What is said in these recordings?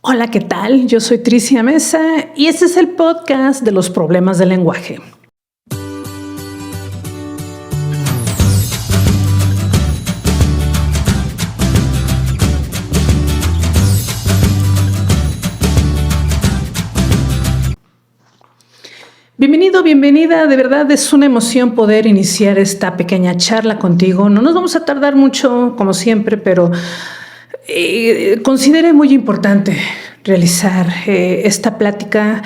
Hola, ¿qué tal? Yo soy Tricia Mesa y este es el podcast de los problemas del lenguaje. Bienvenido, bienvenida. De verdad es una emoción poder iniciar esta pequeña charla contigo. No nos vamos a tardar mucho, como siempre, pero consideré muy importante realizar esta plática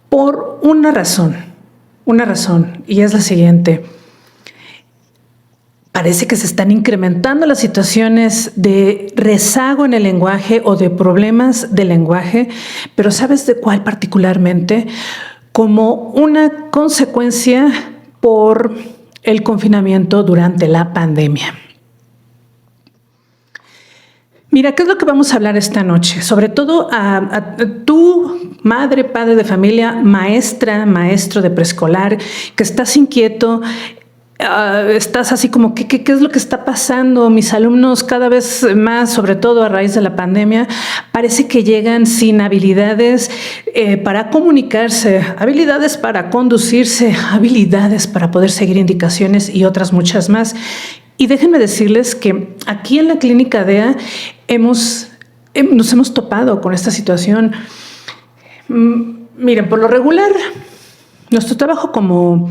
por una razón, y es la siguiente. Parece que se están incrementando las situaciones de rezago en el lenguaje o de problemas del lenguaje, pero ¿sabes de cuál particularmente? Como una consecuencia por el confinamiento durante la pandemia. Mira, ¿qué es lo que vamos a hablar esta noche? Sobre todo a tu madre, padre de familia, maestra, maestro de preescolar, que estás inquieto, estás así como, ¿qué es lo que está pasando? Mis alumnos cada vez más, sobre todo a raíz de la pandemia, parece que llegan sin habilidades para comunicarse, habilidades para conducirse, habilidades para poder seguir indicaciones y otras muchas más. Y déjenme decirles que aquí en la Clínica DEA nos hemos topado con esta situación. Miren, por lo regular, nuestro trabajo como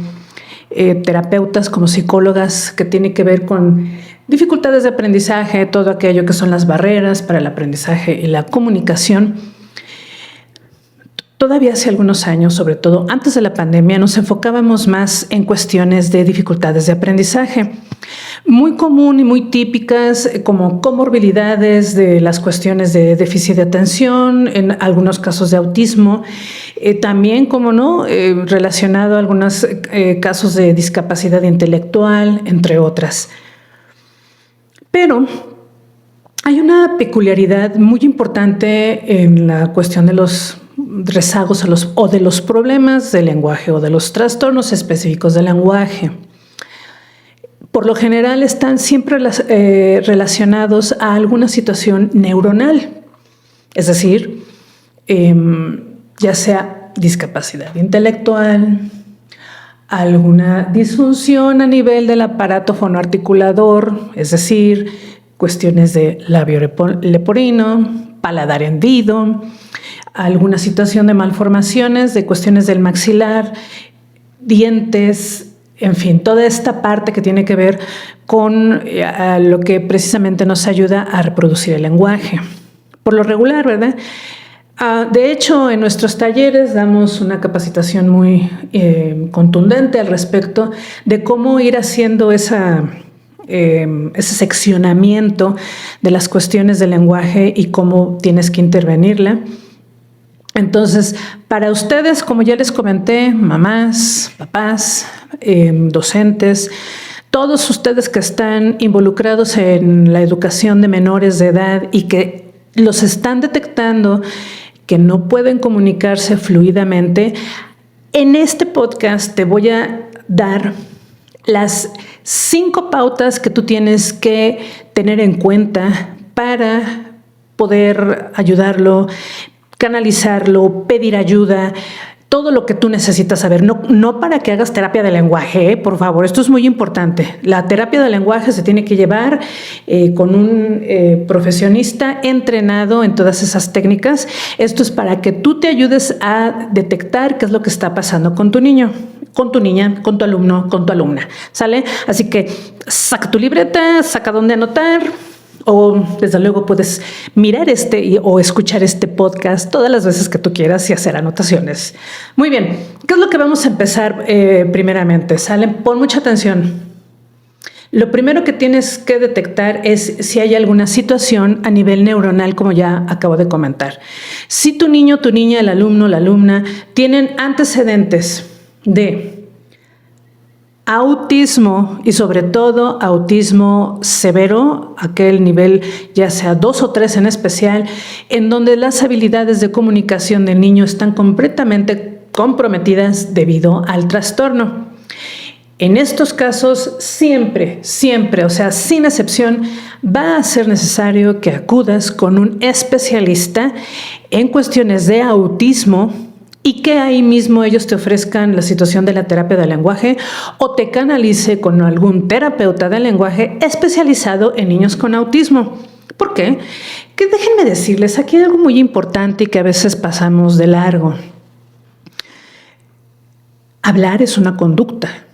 terapeutas, como psicólogas, que tiene que ver con dificultades de aprendizaje, todo aquello que son las barreras para el aprendizaje y la comunicación. Todavía hace algunos años, sobre todo antes de la pandemia, nos enfocábamos más en cuestiones de dificultades de aprendizaje, muy común y muy típicas como comorbilidades de las cuestiones de déficit de atención, en algunos casos de autismo, también, como no, relacionado a algunos casos de discapacidad intelectual, entre otras. Pero hay una peculiaridad muy importante en la cuestión de los rezagos o de los problemas del lenguaje o de los trastornos específicos del lenguaje. Por lo general están siempre relacionados a alguna situación neuronal, es decir, ya sea discapacidad intelectual, alguna disfunción a nivel del aparato fonoarticulador, es decir, cuestiones de labio leporino, paladar hendido, alguna situación de malformaciones, de cuestiones del maxilar, dientes, en fin, toda esta parte que tiene que ver con lo que precisamente nos ayuda a reproducir el lenguaje. Por lo regular, ¿verdad? De hecho, en nuestros talleres damos una capacitación muy contundente al respecto de cómo ir haciendo ese seccionamiento de las cuestiones del lenguaje y cómo tienes que intervenirla. Entonces, para ustedes, como ya les comenté, mamás, papás, docentes, todos ustedes que están involucrados en la educación de menores de edad y que los están detectando que no pueden comunicarse fluidamente, en este podcast te voy a dar las 5 pautas que tú tienes que tener en cuenta para poder ayudarlo, canalizarlo, pedir ayuda, todo lo que tú necesitas saber. No para que hagas terapia de lenguaje, por favor, esto es muy importante. La terapia de lenguaje se tiene que llevar con un profesionista entrenado en todas esas técnicas. Esto es para que tú te ayudes a detectar qué es lo que está pasando con tu niño, con tu niña, con tu alumno, con tu alumna, ¿sale? Así que saca tu libreta, saca dónde anotar, o desde luego puedes mirar o escuchar este podcast todas las veces que tú quieras y hacer anotaciones. Muy bien, ¿qué es lo que vamos a empezar primeramente? ¿Sale? Pon mucha atención. Lo primero que tienes que detectar es si hay alguna situación a nivel neuronal, como ya acabo de comentar. Si tu niño, tu niña, el alumno, la alumna tienen antecedentes de autismo y sobre todo autismo severo, aquel nivel ya sea 2 o 3 en especial, en donde las habilidades de comunicación del niño están completamente comprometidas debido al trastorno. En estos casos, siempre, o sea, sin excepción, va a ser necesario que acudas con un especialista en cuestiones de autismo y que ahí mismo ellos te ofrezcan la situación de la terapia del lenguaje o te canalice con algún terapeuta del lenguaje especializado en niños con autismo. ¿Por qué? Que déjenme decirles, aquí hay algo muy importante y que a veces pasamos de largo. Hablar es una conducta.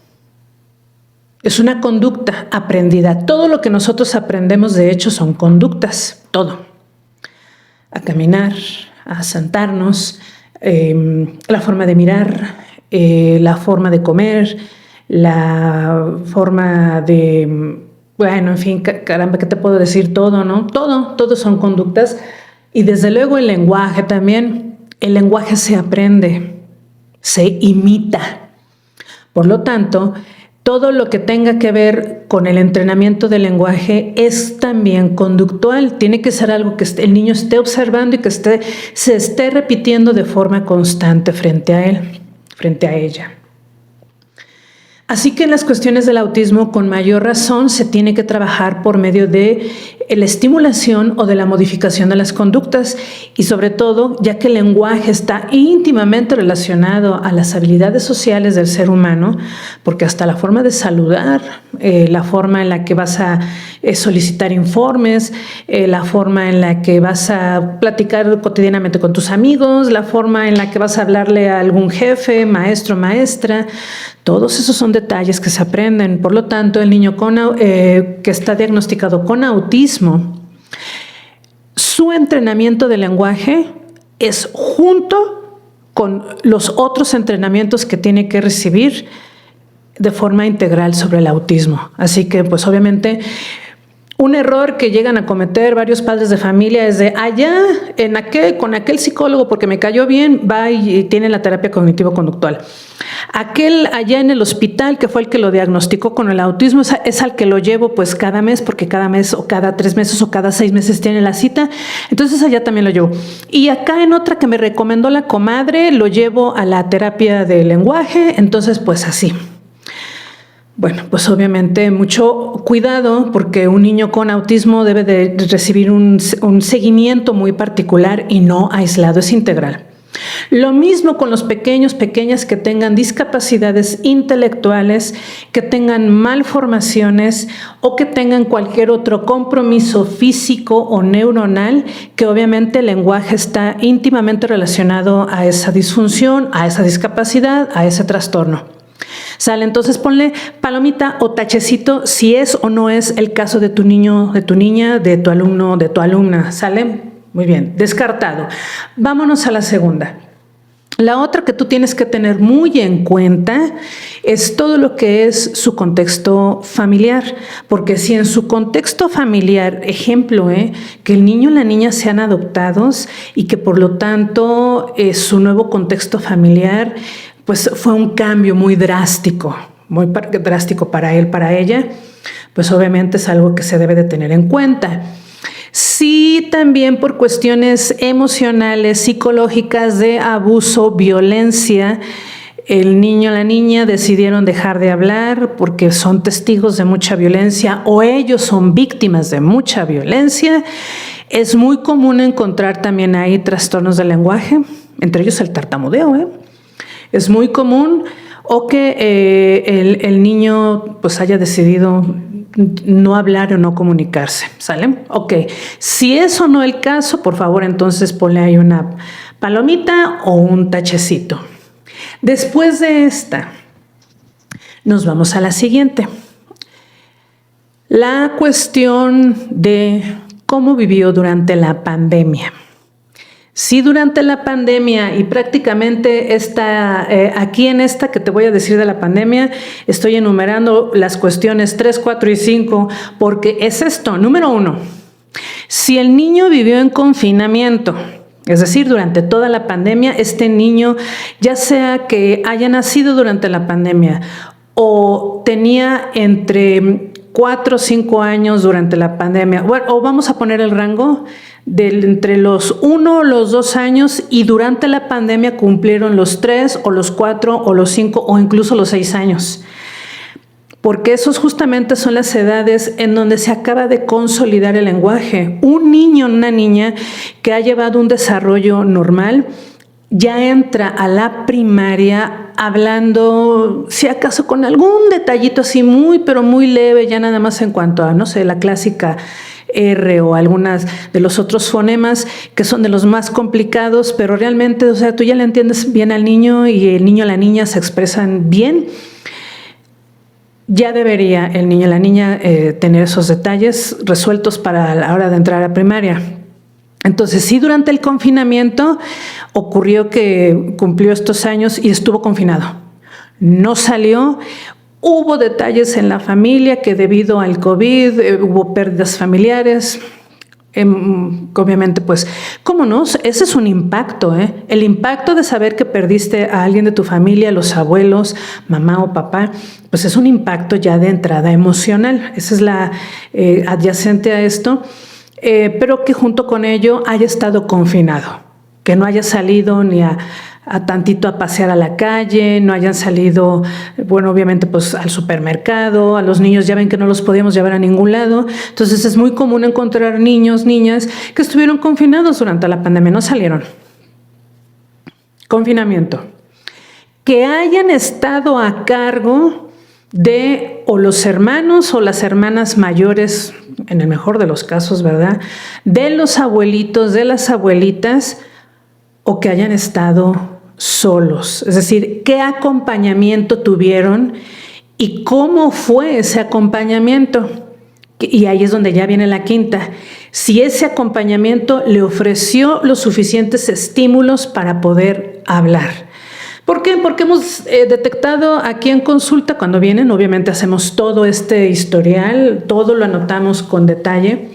Es una conducta aprendida. Todo lo que nosotros aprendemos, de hecho, son conductas. Todo. A caminar, a sentarnos, la forma de mirar, la forma de comer, la forma de... Bueno, en fin, caramba, ¿qué te puedo decir? Todo, ¿no? Todo son conductas. Y desde luego el lenguaje también. El lenguaje se aprende, se imita. Por lo tanto, todo lo que tenga que ver con el entrenamiento del lenguaje es también conductual. Tiene que ser algo que el niño esté observando y que se esté repitiendo de forma constante frente a él, frente a ella. Así que en las cuestiones del autismo, con mayor razón, se tiene que trabajar por medio de la estimulación o de la modificación de las conductas y sobre todo, ya que el lenguaje está íntimamente relacionado a las habilidades sociales del ser humano, porque hasta la forma de saludar, la forma en la que vas a solicitar informes, la forma en la que vas a platicar cotidianamente con tus amigos, la forma en la que vas a hablarle a algún jefe, maestro, maestra, todos esos son detalles que se aprenden. Por lo tanto, el niño que está diagnosticado con autismo, su entrenamiento de lenguaje es junto con los otros entrenamientos que tiene que recibir de forma integral sobre el autismo. Así que, pues obviamente, un error que llegan a cometer varios padres de familia es de con aquel psicólogo porque me cayó bien, va y tiene la terapia cognitivo-conductual. Aquel allá en el hospital que fue el que lo diagnosticó con el autismo es al que lo llevo pues cada mes, porque cada mes o cada 3 meses o cada 6 meses tiene la cita, entonces allá también lo llevo. Y acá en otra que me recomendó la comadre, lo llevo a la terapia de lenguaje, entonces pues así. Bueno, pues obviamente mucho cuidado porque un niño con autismo debe de recibir un seguimiento muy particular y no aislado, es integral. Lo mismo con los pequeñas que tengan discapacidades intelectuales, que tengan malformaciones o que tengan cualquier otro compromiso físico o neuronal, que obviamente el lenguaje está íntimamente relacionado a esa disfunción, a esa discapacidad, a ese trastorno. ¿Sale? Entonces ponle palomita o tachecito si es o no es el caso de tu niño, de tu niña, de tu alumno, de tu alumna. ¿Sale? Muy bien, descartado. Vámonos a la segunda. La otra que tú tienes que tener muy en cuenta es todo lo que es su contexto familiar, porque si en su contexto familiar, ejemplo, que el niño y la niña sean adoptados y que por lo tanto su nuevo contexto familiar pues fue un cambio muy drástico para él, para ella, pues obviamente es algo que se debe de tener en cuenta. Sí, también por cuestiones emocionales, psicológicas de abuso, violencia, el niño o la niña decidieron dejar de hablar porque son testigos de mucha violencia o ellos son víctimas de mucha violencia. Es muy común encontrar también ahí trastornos del lenguaje, entre ellos el tartamudeo, Es muy común, o que el niño pues haya decidido no hablar o no comunicarse, ¿sale? Ok, si es o no el caso, por favor, entonces ponle ahí una palomita o un tachecito. Después de esta, nos vamos a la siguiente. La cuestión de cómo vivió durante la pandemia. Sí, durante la pandemia y prácticamente aquí en esta que te voy a decir de la pandemia, estoy enumerando las cuestiones 3, 4 y 5, porque es esto. Número 1, si el niño vivió en confinamiento, es decir, durante toda la pandemia, este niño, ya sea que haya nacido durante la pandemia o tenía entre 4 o 5 años durante la pandemia, bueno, o vamos a poner el rango entre los 1 o los 2 años y durante la pandemia cumplieron los 3 o los 4 o los 5 o incluso los 6 años. porque esos justamente son las edades en donde se acaba de consolidar el lenguaje. Un niño, una niña que ha llevado un desarrollo normal, ya entra a la primaria hablando, si acaso con algún detallito así muy, pero muy leve, ya nada más en cuanto a, no sé, la clásica R o algunas de los otros fonemas que son de los más complicados, pero realmente, o sea, tú ya le entiendes bien al niño y el niño o la niña se expresan bien. Ya debería el niño o la niña tener esos detalles resueltos para la hora de entrar a primaria. Entonces, sí, durante el confinamiento ocurrió que cumplió estos años y estuvo confinado. No salió. Hubo detalles en la familia que debido al COVID hubo pérdidas familiares. Obviamente, pues, ¿cómo no? Ese es un impacto, ¿eh? El impacto de saber que perdiste a alguien de tu familia, los abuelos, mamá o papá, pues es un impacto ya de entrada emocional. Esa es la adyacente a esto, pero que junto con ello haya estado confinado, que no haya salido ni a tantito a pasear a la calle, no hayan salido, bueno, obviamente pues al supermercado, a los niños ya ven que no los podíamos llevar a ningún lado, entonces es muy común encontrar niños, niñas que estuvieron confinados durante la pandemia, no salieron. Confinamiento. Que hayan estado a cargo de o los hermanos o las hermanas mayores, en el mejor de los casos, ¿verdad?, de los abuelitos, de las abuelitas, o que hayan estado solos. Es decir, ¿qué acompañamiento tuvieron y cómo fue ese acompañamiento? Y ahí es donde ya viene la quinta. Si ese acompañamiento le ofreció los suficientes estímulos para poder hablar. ¿Por qué? Porque hemos detectado aquí en consulta, cuando vienen, obviamente hacemos todo este historial, todo lo anotamos con detalle.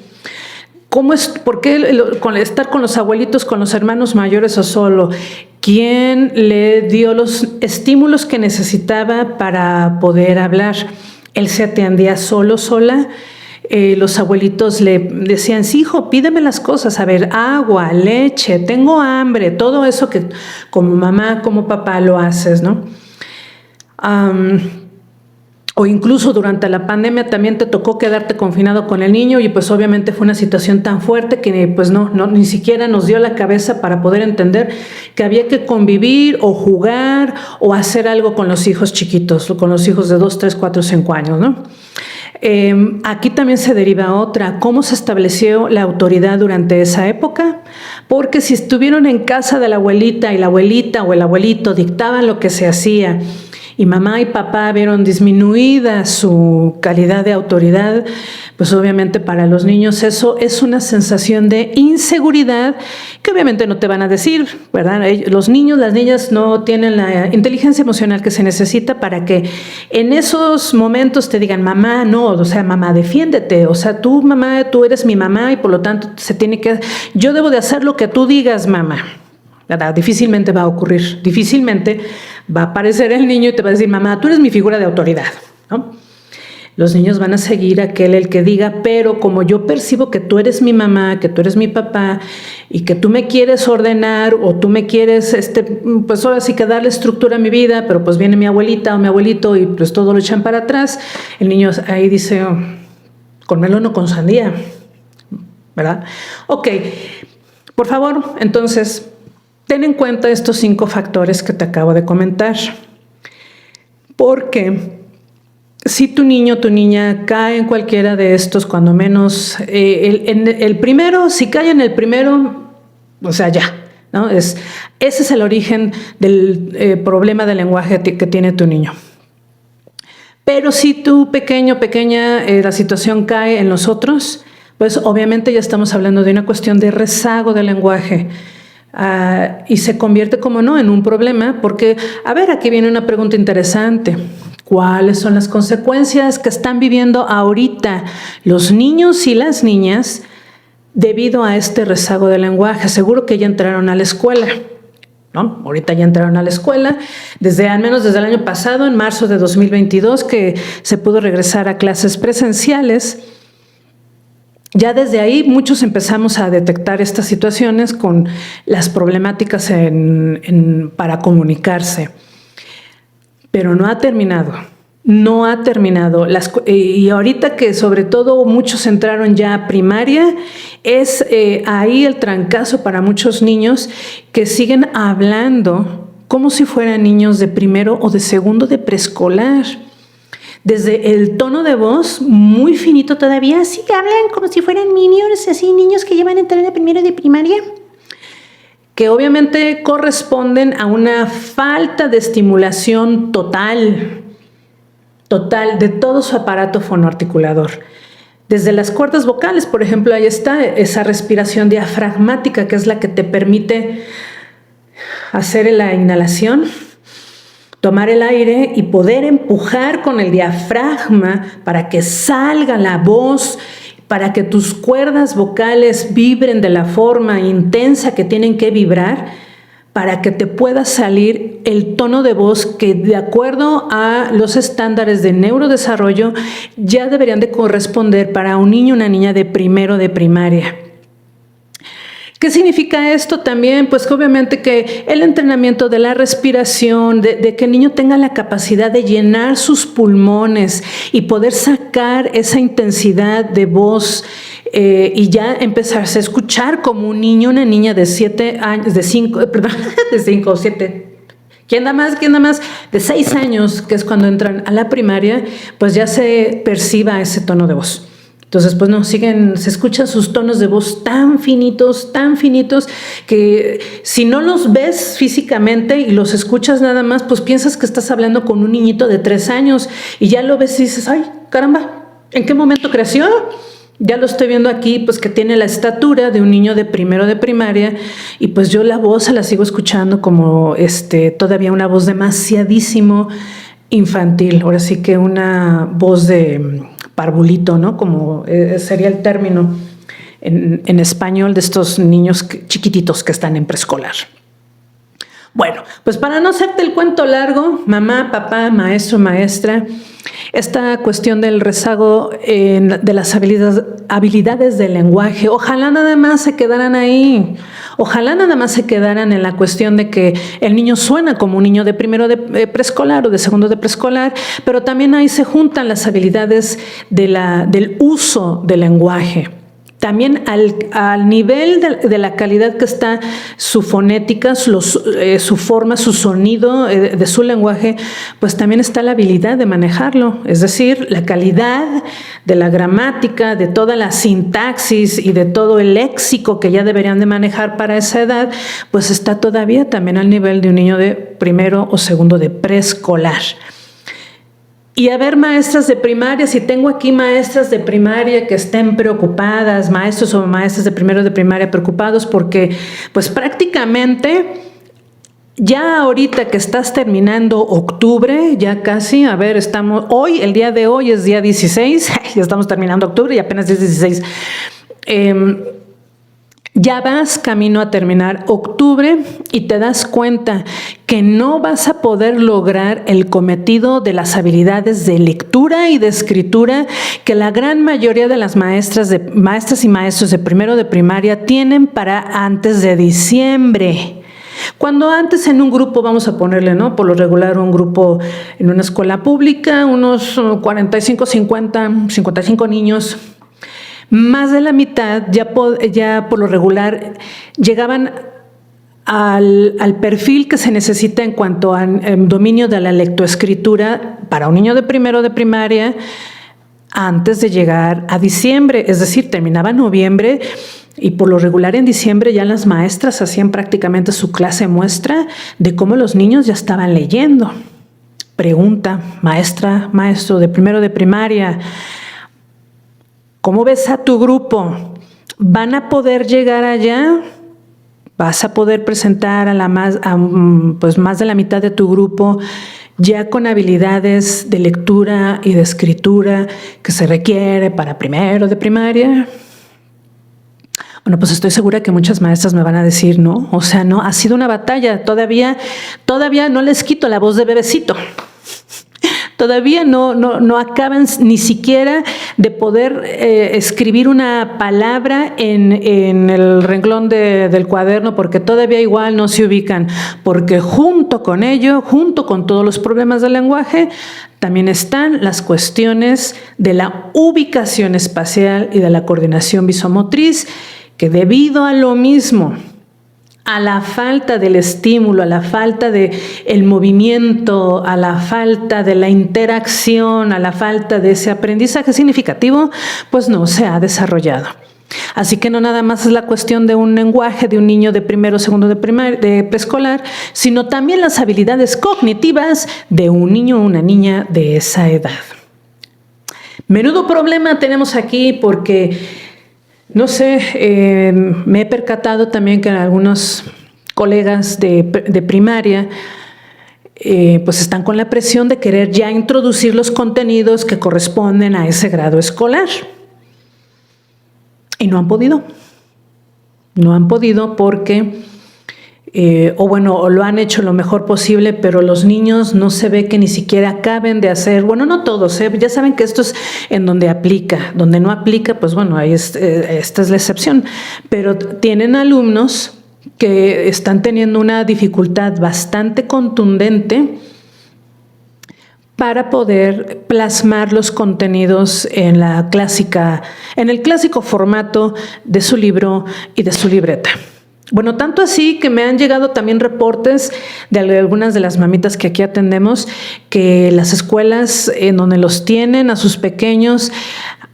¿Cómo es? ¿Por qué estar con los abuelitos, con los hermanos mayores o solo? ¿Quién le dio los estímulos que necesitaba para poder hablar? Él se atendía solo, sola. Los abuelitos le decían, sí, hijo, pídeme las cosas, a ver, agua, leche, tengo hambre, todo eso que como mamá, como papá lo haces, ¿no? O incluso durante la pandemia también te tocó quedarte confinado con el niño y pues obviamente fue una situación tan fuerte que pues no, ni siquiera nos dio la cabeza para poder entender que había que convivir o jugar o hacer algo con los hijos chiquitos, con los hijos de 2, 3, 4, 5 años, ¿no? Aquí también se deriva otra, ¿cómo se estableció la autoridad durante esa época? Porque si estuvieron en casa de la abuelita y la abuelita o el abuelito dictaban lo que se hacía y mamá y papá vieron disminuida su calidad de autoridad, pues obviamente para los niños eso es una sensación de inseguridad que obviamente no te van a decir, ¿verdad? Los niños, las niñas no tienen la inteligencia emocional que se necesita para que en esos momentos te digan, mamá, no, o sea, mamá, defiéndete, o sea, tú, mamá, tú eres mi mamá y por lo tanto yo debo de hacer lo que tú digas, mamá. ¿Verdad? Difícilmente va a ocurrir, difícilmente va a aparecer el niño y te va a decir, mamá, tú eres mi figura de autoridad, ¿no? Los niños van a seguir el que diga, pero como yo percibo que tú eres mi mamá, que tú eres mi papá y que tú me quieres ordenar o tú me quieres, pues ahora sí que darle estructura a mi vida, pero pues viene mi abuelita o mi abuelito y pues todo lo echan para atrás, el niño ahí dice, oh, con melón o con sandía, ¿verdad? Ok, por favor, entonces, ten en cuenta estos 5 factores que te acabo de comentar, porque si tu niño o tu niña cae en cualquiera de estos, cuando menos el primero, si cae en el primero, o sea, ya, ¿no? Ese es el origen del problema de lenguaje que tiene tu niño. Pero si tu pequeño, pequeña, la situación cae en los otros, pues obviamente ya estamos hablando de una cuestión de rezago del lenguaje. Y se convierte, como no, en un problema, porque, a ver, aquí viene una pregunta interesante. ¿Cuáles son las consecuencias que están viviendo ahorita los niños y las niñas debido a este rezago del lenguaje? Seguro que ya entraron a la escuela, ¿no? Ahorita ya entraron a la escuela, al menos desde el año pasado, en marzo de 2022, que se pudo regresar a clases presenciales. Ya desde ahí muchos empezamos a detectar estas situaciones con las problemáticas para comunicarse. Pero no ha terminado. no ha terminado. Y ahorita que sobre todo muchos entraron ya a primaria, es ahí el trancazo para muchos niños que siguen hablando como si fueran niños de primero o de segundo de preescolar. Desde el tono de voz muy finito todavía, así que hablan como si fueran minions, así niños que llevan a entrar de primero de primaria, que obviamente corresponden a una falta de estimulación total de todo su aparato fonoarticulador. Desde las cuerdas vocales, por ejemplo, ahí está esa respiración diafragmática, que es la que te permite hacer la inhalación, tomar el aire y poder empujar con el diafragma para que salga la voz, para que tus cuerdas vocales vibren de la forma intensa que tienen que vibrar, para que te pueda salir el tono de voz que, de acuerdo a los estándares de neurodesarrollo, ya deberían de corresponder para un niño o una niña de primero de primaria. ¿Qué significa esto también? Pues obviamente que el entrenamiento de la respiración, de que el niño tenga la capacidad de llenar sus pulmones y poder sacar esa intensidad de voz y ya empezarse a escuchar como un niño, una niña de 7 años, de 5 o 7. ¿Quién da más? De 6 años, que es cuando entran a la primaria, pues ya se perciba ese tono de voz. Entonces, pues no, se escuchan sus tonos de voz tan finitos, que si no los ves físicamente y los escuchas nada más, pues piensas que estás hablando con un niñito de 3 años y ya lo ves y dices, ay, caramba, ¿en qué momento creció? Ya lo estoy viendo aquí, pues que tiene la estatura de un niño de primero de primaria y pues yo la voz se la sigo escuchando como todavía una voz demasiadísimo infantil, ahora sí que una voz de parvulito, ¿no? Como sería el término en español de estos niños chiquititos que están en preescolar. Bueno, pues para no hacerte el cuento largo, mamá, papá, maestro, maestra, esta cuestión del rezago de las habilidades del lenguaje, ojalá nada más se quedaran ahí, ojalá nada más se quedaran en la cuestión de que el niño suena como un niño de primero de preescolar o de segundo de preescolar, pero también ahí se juntan las habilidades del uso del lenguaje. También al nivel de la calidad que está su fonética, su forma, su sonido de su lenguaje, pues también está la habilidad de manejarlo. Es decir, la calidad de la gramática, de toda la sintaxis y de todo el léxico que ya deberían de manejar para esa edad, pues está todavía también al nivel de un niño de primero o segundo de preescolar. Y a ver, maestras de primaria, si tengo aquí maestras de primaria que estén preocupadas, maestros o maestras de primero de primaria preocupados porque pues prácticamente ya ahorita que estás terminando octubre, ya casi, a ver, el día de hoy es día 16, ya estamos terminando octubre y apenas es 16. Ya vas camino a terminar octubre y te das cuenta que no vas a poder lograr el cometido de las habilidades de lectura y de escritura que la gran mayoría de las maestras y maestros de primero de primaria tienen para antes de diciembre. Cuando antes en un grupo, vamos a ponerle, ¿no? Por lo regular un grupo en una escuela pública, unos 45, 50, 55 niños, más de la mitad ya por lo regular llegaban al perfil que se necesita en cuanto a dominio de la lectoescritura para un niño de primero de primaria antes de llegar a diciembre, es decir, terminaba noviembre y por lo regular en diciembre ya las maestras hacían prácticamente su clase muestra de cómo los niños ya estaban leyendo. Pregunta, maestra, maestro de primero de primaria, ¿cómo ves a tu grupo? ¿Van a poder llegar allá? ¿Vas a poder presentar pues más de la mitad de tu grupo ya con habilidades de lectura y de escritura que se requiere para primero de primaria? Bueno, pues estoy segura que muchas maestras me van a decir, no, o sea, no, ha sido una batalla, todavía no les quito la voz de bebecito. todavía no acaban ni siquiera de poder escribir una palabra en el renglón del cuaderno, porque todavía igual no se ubican, porque junto con ello, junto con todos los problemas del lenguaje, también están las cuestiones de la ubicación espacial y de la coordinación visomotriz, que debido a lo mismo, a la falta del estímulo, a la falta del movimiento, a la falta de la interacción, a la falta de ese aprendizaje significativo, pues no se ha desarrollado. Así que no nada más es la cuestión de un lenguaje de un niño de primero o segundo de preescolar, sino también las habilidades cognitivas de un niño o una niña de esa edad. Menudo problema tenemos aquí porque, no sé, me he percatado también que algunos colegas de primaria pues están con la presión de querer ya introducir los contenidos que corresponden a ese grado escolar. Y no han podido. No han podido porque, o lo han hecho lo mejor posible, pero los niños no se ve que ni siquiera acaben de hacer, bueno, no todos, ya saben que esto es en donde aplica, donde no aplica, pues bueno, ahí esta es la excepción, pero tienen alumnos que están teniendo una dificultad bastante contundente para poder plasmar los contenidos en el clásico formato de su libro y de su libreta. Bueno, tanto así que me han llegado también reportes de algunas de las mamitas que aquí atendemos, que las escuelas en donde los tienen a sus pequeños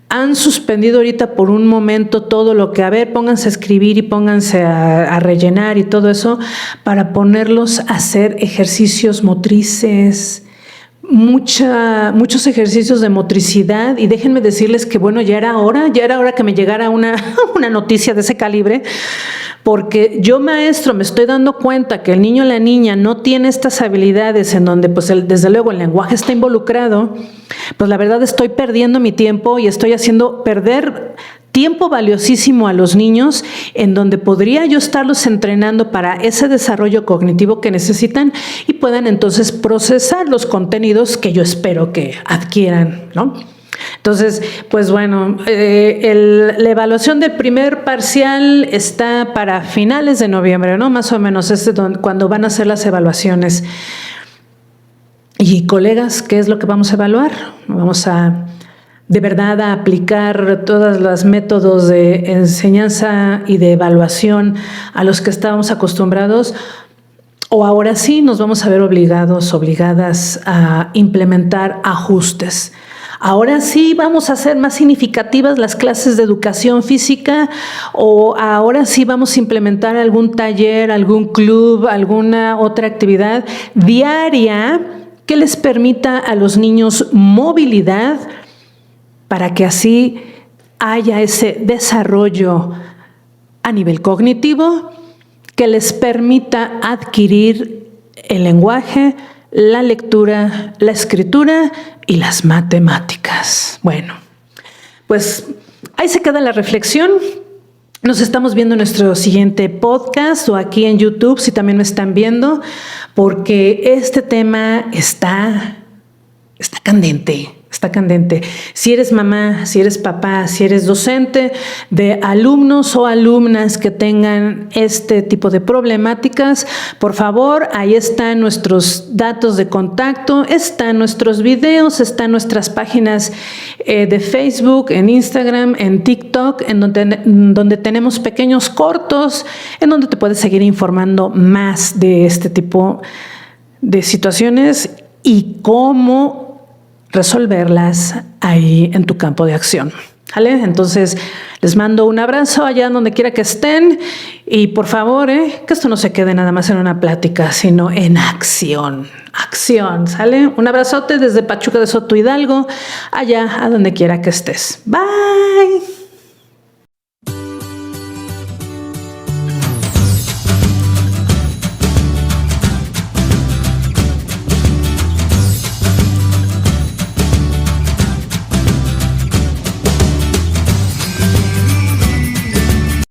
han suspendido ahorita por un momento todo lo que, pónganse a escribir y pónganse a rellenar y todo eso, para ponerlos a hacer ejercicios motrices, muchos ejercicios de motricidad. Y déjenme decirles que bueno, ya era hora que me llegara una noticia de ese calibre, porque yo, maestro, me estoy dando cuenta que el niño o la niña no tiene estas habilidades en donde pues desde luego el lenguaje está involucrado. Pues la verdad estoy perdiendo mi tiempo y estoy haciendo perder tiempo valiosísimo a los niños, en donde podría yo estarlos entrenando para ese desarrollo cognitivo que necesitan y puedan entonces procesar los contenidos que yo espero que adquieran, ¿no? Entonces, pues bueno, la evaluación del primer parcial está para finales de noviembre, ¿no? Más o menos cuando van a hacer las evaluaciones. Y colegas, ¿qué es lo que vamos a evaluar? Vamos de verdad a aplicar todos los métodos de enseñanza y de evaluación a los que estábamos acostumbrados, o ahora sí nos vamos a ver obligadas a implementar ajustes. Ahora sí vamos a hacer más significativas las clases de educación física, o ahora sí vamos a implementar algún taller, algún club, alguna otra actividad diaria que les permita a los niños movilidad, para que así haya ese desarrollo a nivel cognitivo que les permita adquirir el lenguaje, la lectura, la escritura y las matemáticas. Bueno, pues ahí se queda la reflexión. Nos estamos viendo en nuestro siguiente podcast o aquí en YouTube, si también me están viendo, porque este tema está candente. Está candente. Si eres mamá, si eres papá, si eres docente de alumnos o alumnas que tengan este tipo de problemáticas, por favor, ahí están nuestros datos de contacto, están nuestros videos, están nuestras páginas de Facebook, en Instagram, en TikTok, en donde tenemos pequeños cortos, en donde te puedes seguir informando más de este tipo de situaciones y cómo resolverlas ahí en tu campo de acción. ¿Vale? Entonces, les mando un abrazo allá donde quiera que estén y por favor, que esto no se quede nada más en una plática, sino en acción. Acción, ¿sale? Un abrazote desde Pachuca de Soto Hidalgo, allá a donde quiera que estés. Bye.